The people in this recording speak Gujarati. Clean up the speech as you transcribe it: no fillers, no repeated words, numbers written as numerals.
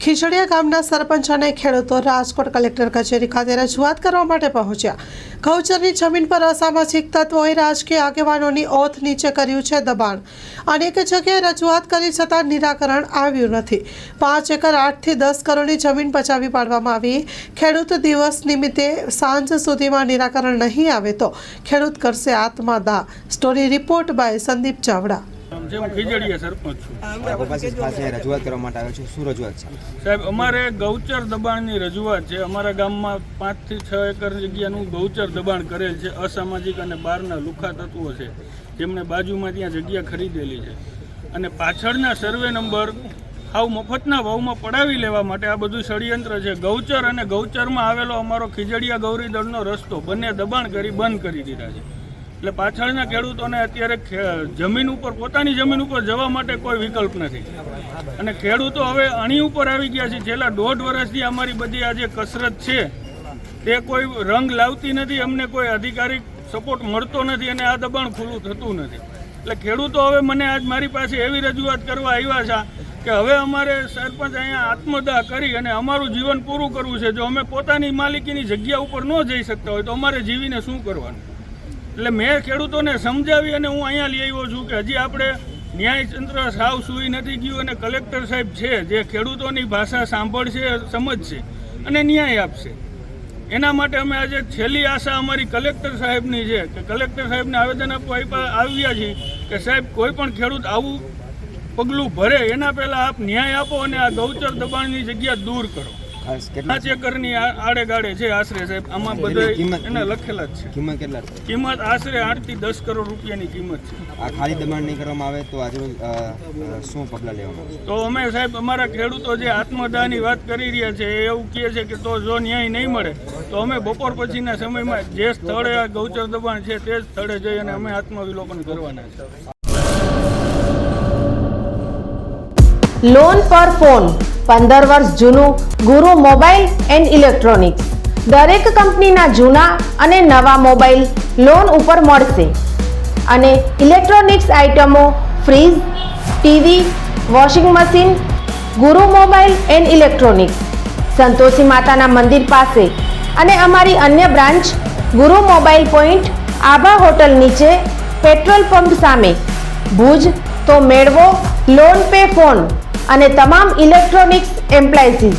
ખીજડીયા ગામના સરપંચ અને ખેડૂતો રાજકોટ કલેક્ટર કચેરી ખાતે રજૂઆત કરવા માટે પહોંચ્યા। ગૌચરની જમીન પર અસામાજિક તત્વોએ રાજકીય આગેવાનોની ઓથ નીચે કર્યું છે દબાણ। અનેક જગ્યાએ રજૂઆત કરી છતાં નિરાકરણ આવ્યું નથી। 5 એકર 8 થી 10 કરોડની જમીન પચાવી પાડવામાં આવી। ખેડૂત દિવસ નિમિત્તે સાંજ સુધીમાં નિરાકરણ નહીં આવે તો ખેડૂત કરશે આત્મદાહ। Story report by Sandeep Chavda. Khijadiya sarpanch છું। રજૂઆત કરવા માટે આવ્યો છું। શું રજૂઆત છે સાહેબ? અમારે ગૌચર દબાણની રજૂઆત છે। અમારા ગામમાં 5 થી 6 એકર જગ્યાનું ગૌચર દબાણ કરેલ છે। અસામાજિક અને બહારના લુખા તત્વો છે જેમણે બાજુમાં ત્યાં જગ્યા ખરીદેલી છે અને પાછળના સર્વે નંબર હાવ મફતના ભાવમાં પડાવી લેવા માટે આ બધું ષડયંત્ર છે। ગૌચર અને ગૌચરમાં આવેલો અમારો ખીજડીયા ગૌરીદળનો રસ્તો બંને દબાણ કરી બંધ કરી દીધા છે। એટલે પાછળના ખેડૂતોને અત્યારે જમીન ઉપર પોતાની જમીન ઉપર જવા માટે કોઈ વિકલ્પ નથી અને ખેડૂતો હવે અણી ઉપર આવી ગયા છે। છેલ્લા 1.5 વર્ષથી અમારી બધી આ જે કસરત છે તે કોઈ રંગ લાવતી નથી, અમને કોઈ અધિકારિક સપોર્ટ મળતો નથી અને આ દબાણ ખુલ્લું થતું નથી। એટલે ખેડૂતો હવે મને આજ મારી પાસે એવી રજૂઆત કરવા આવ્યા છે કે હવે અમારે સરપંચ અહીંયા આત્મદાહ કરી અને અમારું જીવન પૂરું કરવું છે। જો અમે પોતાની માલિકીની જગ્યા ઉપર ન જઈ શકતા હોય તો અમારે જીવીને શું કરવાનું? એટલે મેં ખેડૂતોને સમજાવી અને હું અહીંયા લઈ આવ્યો છું કે હજી આપણે ન્યાયતંત્ર સાવ સૂઈ નથી ગયું અને કલેક્ટર સાહેબ છે જે ખેડૂતોની ભાષા સાંભળશે, સમજશે અને ન્યાય આપશે। એના માટે અમે આજે છેલ્લી આશા અમારી કલેક્ટર સાહેબની છે કે કલેક્ટર સાહેબને આવેદન આપવા આવ્યા છીએ કે સાહેબ કોઈ પણ ખેડૂત આવું પગલું ભરે એના પહેલાં આપ ન્યાય આપો અને આ ગૌચર દબાણની જગ્યા દૂર કરો। 5 એકરની આડેગાડે છે આશરે સાહેબ, આમાં બધા એના લખેલા જ છે। કિંમત કેટલા? કિંમત આશરે 8 થી 10 કરોડ રૂપિયાની કિંમત છે। આ ખાલી દબાણ નહીં કરવામાં આવે તો આજે શું પગલાં લેવામાં આવશે? તો અમે સાહેબ અમારા ખેડૂતો જે આત્મદાહની વાત કરી રહ્યા છે એ એવું કહે છે કે તો જો ન્યાય નહીં મળે તો અમે બપોર પછીના સમયમાં જે સ્થળે આ ગૌચર દબાણ છે તે જ સ્થળે જઈ અને અમે આત્મવિલોપન કરવાના છે। લોન પર ફોન 15 વર્ષ જૂનું ગુરુ મોબાઈલ એન્ડ ઇલેક્ટ્રોનિક્સ દરેક કંપનીના જૂના અને નવા મોબાઈલ લોન ઉપર મળશે અને ઇલેક્ટ્રોનિક્સ આઇટમો ફ્રીજ, ટીવી, વોશિંગ મશીન। ગુરુ મોબાઈલ એન્ડ ઇલેક્ટ્રોનિક્સ સંતોષી માતાના મંદિર પાસે અને અમારી અન્ય બ્રાન્ચ ગુરુ મોબાઈલ પોઈન્ટ આભા હોટલ નીચે પેટ્રોલ પંપ સામે ભુજ। તો મેળવો લોન પે ફોન અને તમામ ઇલેક્ટ્રોનિક્સ એપ્લાયન્સીસ।